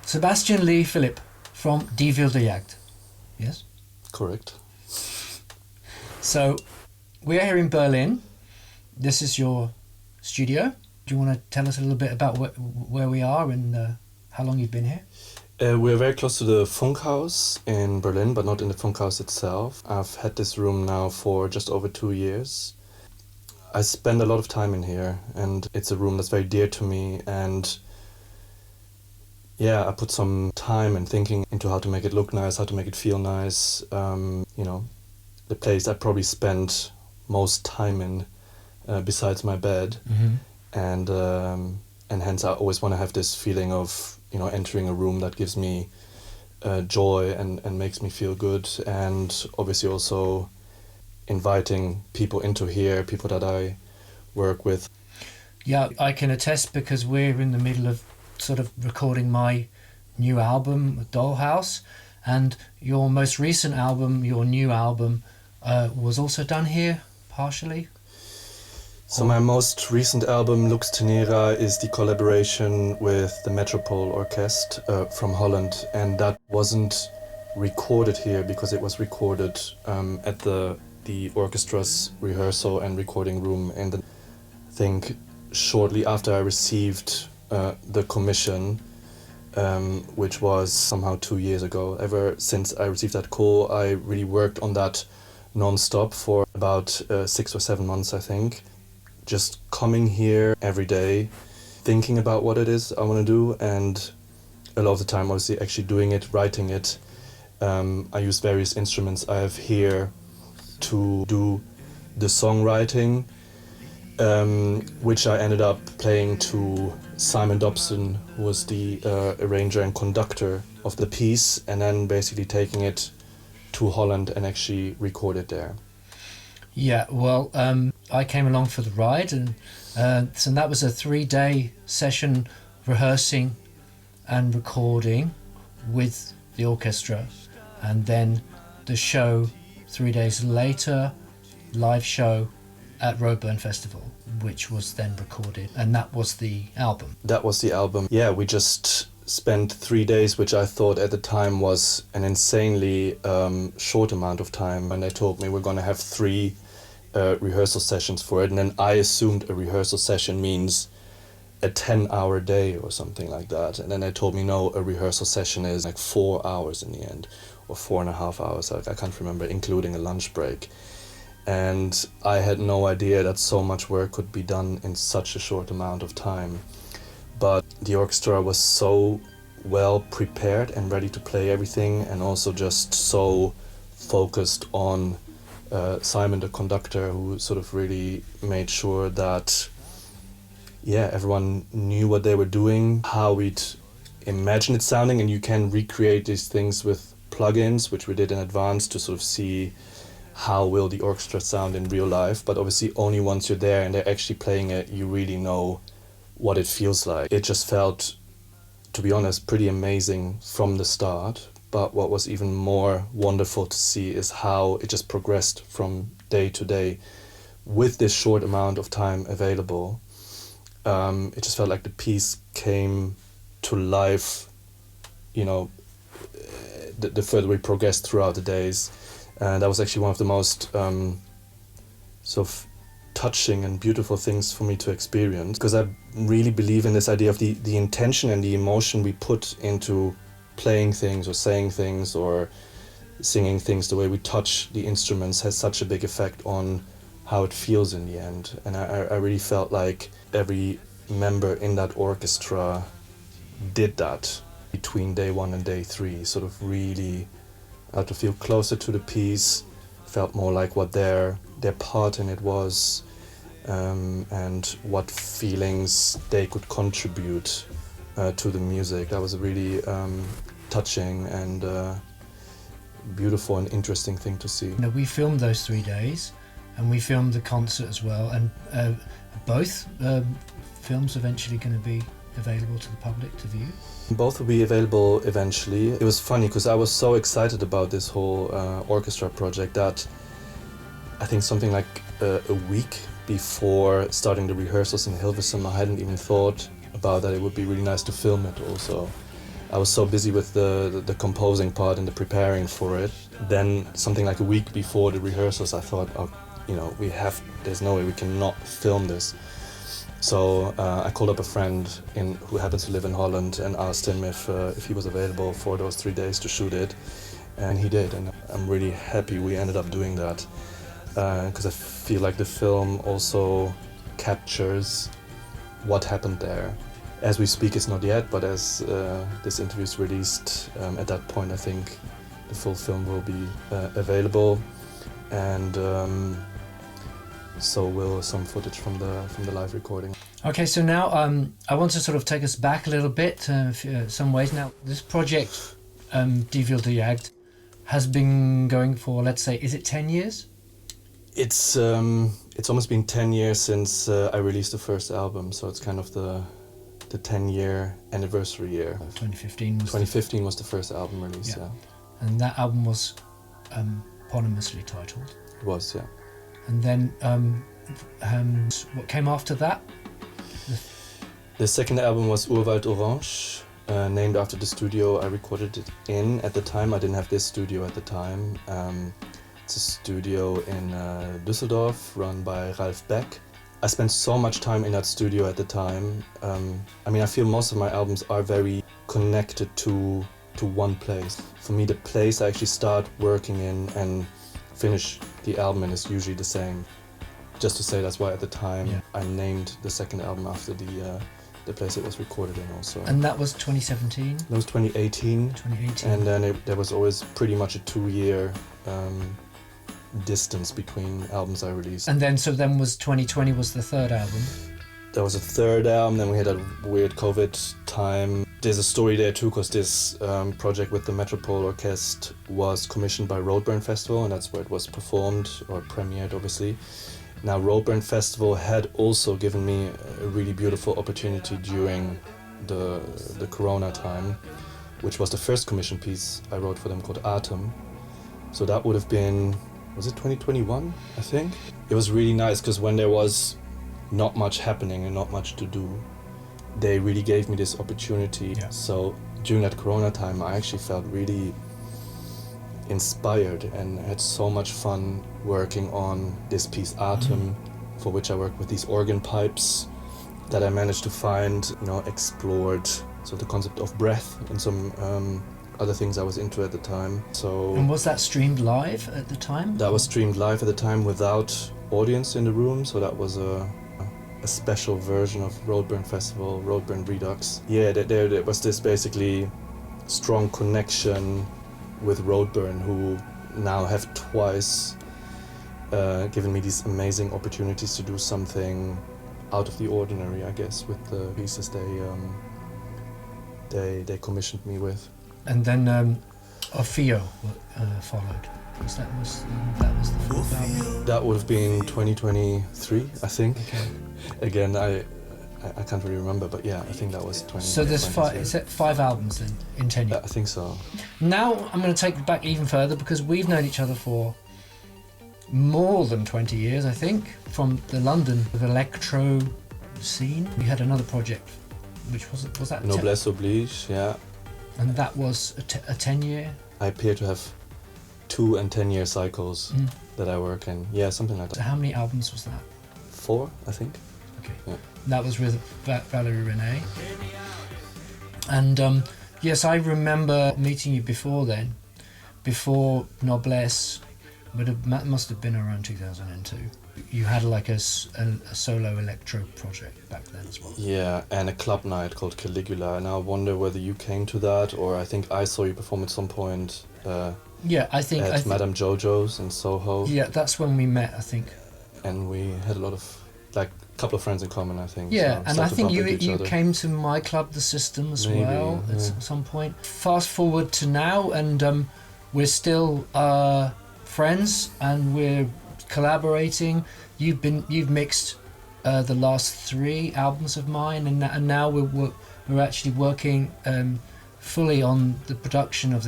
Sebastian Lee Philipp from Die Wilde Jagd. Yes? Correct. So, we're here in Berlin. This is your studio. Do you want to tell us a little bit about where we are and how long you've been here? We're very close to the Funkhaus in Berlin, but not in the Funkhaus itself. I've had this room now for just over 2 years. I spend a lot of time in here, and it's a room that's very dear to me, and yeah, I put some time and thinking into how to make it look nice, how to make it feel nice. The place I probably spend most time in, besides my bed, and hence I always want to have this feeling of entering a room that gives me joy and makes me feel good, and obviously also inviting people into here, people that I work with. Yeah, I can attest because we're in the middle of sort of recording my new album, Dollhouse, and your most recent album, your new album, was also done here, partially? So my most recent album, Lux Tenera, is the collaboration with the Metropole Orchestra from Holland, and that wasn't recorded here because it was recorded at the orchestra's rehearsal and recording room in the, I think, shortly after I received the commission, which was somehow 2 years ago. Ever since I received that call, I really worked on that non-stop for about 6 or 7 months, I think. Just coming here every day, thinking about what it is I want to do, and a lot of the time obviously actually doing it, writing it. I use various instruments I have here to do the songwriting, which I ended up playing to Simon Dobson, who was the arranger and conductor of the piece, and then basically taking it to Holland and actually record it there. Yeah, well, I came along for the ride, and so that was a 3-day session rehearsing and recording with the orchestra, and then the show 3 days later, live show at Roadburn Festival, which was then recorded, and that was the album. That was the album. Yeah, we just spent 3 days, which I thought at the time was an insanely short amount of time, and they told me we're going to have 3 rehearsal sessions for it, and then I assumed a rehearsal session means a 10-hour day or something like that, and then they told me no, a rehearsal session is like 4 hours in the end, or 4.5 hours, I can't remember, including a lunch break. And I had no idea that so much work could be done in such a short amount of time. But the orchestra was so well prepared and ready to play everything, and also just so focused on Simon, the conductor, who sort of really made sure that everyone knew what they were doing, how we'd imagine it sounding, and you can recreate these things with plugins, which we did in advance to sort of see how will the orchestra sound in real life, but obviously only once you're there and they're actually playing it, you really know what it feels like. It just felt, to be honest, pretty amazing from the start. But what was even more wonderful to see is how it just progressed from day to day with this short amount of time available. It just felt like the piece came to life, the further we progressed throughout the days. And that was actually one of the most sort of touching and beautiful things for me to experience, because I really believe in this idea of the intention and the emotion we put into playing things or saying things or singing things. The way we touch the instruments has such a big effect on how it feels in the end. And I really felt like every member in that orchestra did that between day 1 and day 3, sort of really to feel closer to the piece, felt more like what their part in it was, and what feelings they could contribute to the music. That was a really touching and beautiful and interesting thing to see. We filmed those 3 days, and we filmed the concert as well, and both films eventually going to be available to the public to view. Both will be available eventually. It was funny because I was so excited about this whole orchestra project that I think something like a week before starting the rehearsals in Hilversum, I hadn't even thought about that it would be really nice to film it also. I was so busy with the composing part and the preparing for it. Then something like a week before the rehearsals, I thought, oh, there's no way we cannot film this. So I called up a friend who happens to live in Holland and asked him if he was available for those 3 days to shoot it, and he did. And I'm really happy we ended up doing that, because I feel like the film also captures what happened there. As we speak, it's not yet, but as this interview is released, at that point I think the full film will be available, and so will some footage from the live recording. Okay, so now I want to sort of take us back a little bit, some ways. Now, this project, Die Wilde Jagd, has been going for, let's say, is it 10 years? It's almost been 10 years since I released the first album, so it's kind of the 10-year anniversary year. 2015 was the first album release, yeah. And that album was eponymously titled. It was, yeah. And then what came after that? The second album was Urwald Orange, named after the studio I recorded it in at the time. I didn't have this studio at the time. It's a studio in Düsseldorf run by Ralf Beck. I spent so much time in that studio at the time. I feel most of my albums are very connected to one place. For me, the place I actually start working in and finish the album in is usually the same. Just to say, that's why at the time I named the second album after the place it was recorded in also. And that was 2017? That was 2018. 2018. And then there was always pretty much a 2-year distance between albums I released. And then was 2020 was the third album? There was a third album, then we had a weird COVID time. There's a story there too, because this project with the Metropole Orchestra was commissioned by Roadburn Festival, and that's where it was performed, or premiered obviously. Now Roadburn Festival had also given me a really beautiful opportunity during the Corona time, which was the first commission piece I wrote for them called Atem. So that would have been, was it 2021, I think? It was really nice because when there was not much happening and not much to do, they really gave me this opportunity. Yeah. So during that Corona time, I actually felt really inspired and had so much fun working on this piece Atem, for which I worked with these organ pipes that I managed to find, explored. So the concept of breath and some other things I was into at the time. And was that streamed live at the time? That was streamed live at the time without audience in the room, so that was a special version of Roadburn Festival, Roadburn Redux. Yeah, there was this basically strong connection with Roadburn, who now have twice given me these amazing opportunities to do something out of the ordinary, I guess, with the pieces they commissioned me with. And then Orfeo followed. That was the fourth album. That would have been 2023, I think. Okay. Again, I can't really remember, but yeah, I think that was 20. So there's five albums then in 10 years? I think so. Now I'm going to take it back even further, because we've known each other for more than 20 years, I think, from the London electro scene. We had another project, which was that? Noblesse Oblige, yeah. And that was a 10-year? I appear to have 2 and 10-year cycles that I work in. Yeah, something like that. So how many albums was that? 4, I think. Okay. Yeah. That was with Valerie Renee. And yes, I remember meeting you before then, before Noblesse, but it must have been around 2002. You had like a solo electro project back then as well. Yeah, and a club night called Caligula, and I wonder whether you came to that, or I think I saw you perform at some point. I think Madame Jojo's in Soho. Yeah, that's when we met, I think. And we had a lot of, like, a couple of friends in common, I think. Yeah, so and I think you came to my club, The System, as well at some point. Fast forward to now, and we're still friends, and we're collaborating. You've mixed the last 3 albums of mine, and now we're actually working fully on the production of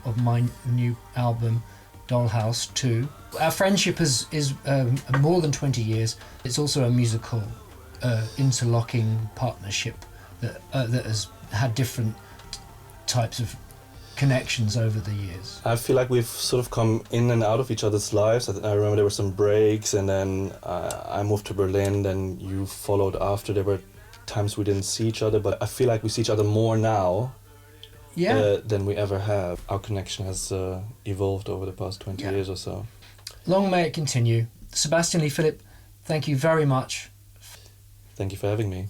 of my new album, Dollhouse 2. Our friendship is more than 20 years. It's also a musical interlocking partnership that has had different types of connections over the years? I feel like we've sort of come in and out of each other's lives. I remember there were some breaks, and then I moved to Berlin, then you followed after. There were times we didn't see each other, but I feel like we see each other more now than we ever have. Our connection has evolved over the past 20 years or so. Long may it continue. Sebastian Lee Philipp, thank you very much. Thank you for having me.